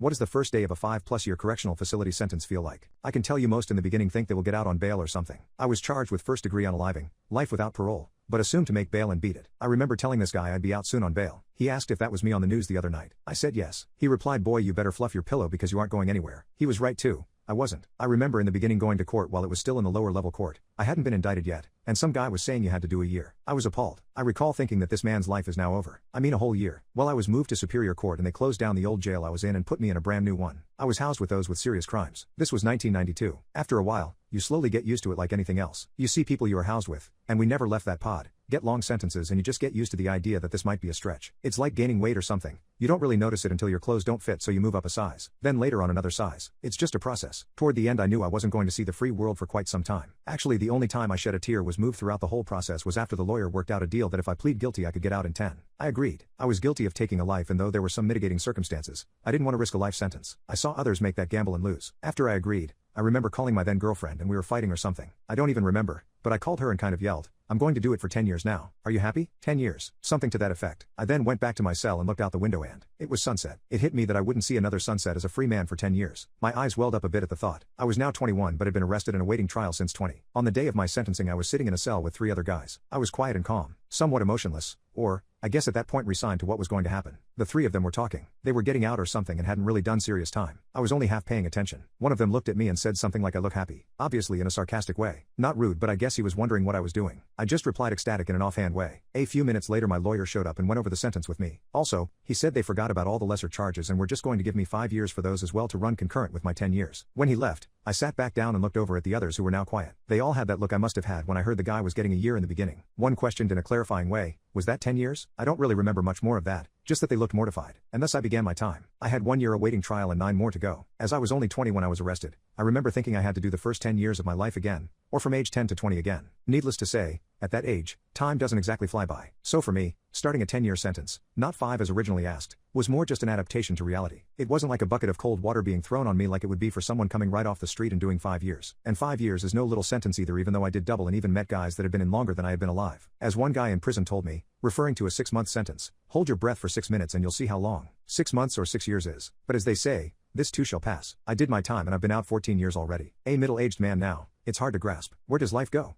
What does the first day of a 5-plus-year correctional facility sentence feel like? I can tell you most in the beginning think they will get out on bail or something. I was charged with first-degree unaliving, life without parole, but assumed to make bail and beat it. I remember telling this guy I'd be out soon on bail. He asked if that was me on the news the other night. I said yes. He replied, "Boy, you better fluff your pillow because you aren't going anywhere." He was right too. I wasn't. I remember in the beginning going to court while it was still in the lower level court. I hadn't been indicted yet, and some guy was saying you had to do a year. I was appalled. I recall thinking that this man's life is now over. I mean a whole year. Well, I was moved to Superior Court and they closed down the old jail I was in and put me in a brand new one. I was housed with those with serious crimes. This was 1992. After a while, you slowly get used to it like anything else. You see people you are housed with, and we never left that pod, get long sentences and you just get used to the idea that this might be a stretch. It's like gaining weight or something. You don't really notice it until your clothes don't fit so you move up a size. Then later on another size. It's just a process. Toward the end I knew I wasn't going to see the free world for quite some time. Actually the only time I shed a tear was moved throughout the whole process was after the lawyer worked out a deal that if I plead guilty I could get out in 10. I agreed. I was guilty of taking a life and though there were some mitigating circumstances, I didn't want to risk a life sentence. I saw others make that gamble and lose. After I agreed, I remember calling my then girlfriend and we were fighting or something. I don't even remember, but I called her and kind of yelled, "I'm going to do it for 10 years now. Are you happy?" 10 years. Something to that effect. I then went back to my cell and looked out the window and it was sunset. It hit me that I wouldn't see another sunset as a free man for 10 years. My eyes welled up a bit at the thought. I was now 21 but had been arrested and awaiting trial since 20. On the day of my sentencing I was sitting in a cell with 3 other guys. I was quiet and calm, somewhat emotionless, or, I guess at that point resigned to what was going to happen. The 3 of them were talking. They were getting out or something and hadn't really done serious time. I was only half paying attention. One of them looked at me and said something like I look happy. Obviously in a sarcastic way. Not rude but I guess he was wondering what I was doing. I just replied ecstatic in an offhand way. A few minutes later my lawyer showed up and went over the sentence with me. Also, he said they forgot about all the lesser charges and were just going to give me 5 years for those as well to run concurrent with my 10 years. When he left, I sat back down and looked over at the others who were now quiet. They all had that look I must have had when I heard the guy was getting a year in the beginning. One questioned in a clarifying way, "Was that 10 years?" I don't really remember much more of that, just that they looked mortified. And thus I began my time. I had 1 year awaiting trial and 9 more to go. As I was only 20 when I was arrested, I remember thinking I had to do the first 10 years of my life again, or from age 10 to 20 again. Needless to say, at that age, time doesn't exactly fly by. So for me, starting a 10-year sentence, not 5 as originally asked, was more just an adaptation to reality. It wasn't like a bucket of cold water being thrown on me like it would be for someone coming right off the street and doing 5 years. And 5 years is no little sentence either, even though I did double and even met guys that had been in longer than I had been alive. As one guy in prison told me, referring to a 6-month sentence, "Hold your breath for 6 minutes and you'll see how long 6 months or 6 years is. But as they say, this too shall pass." I did my time and I've been out 14 years already. A middle-aged man now. It's hard to grasp. Where does life go?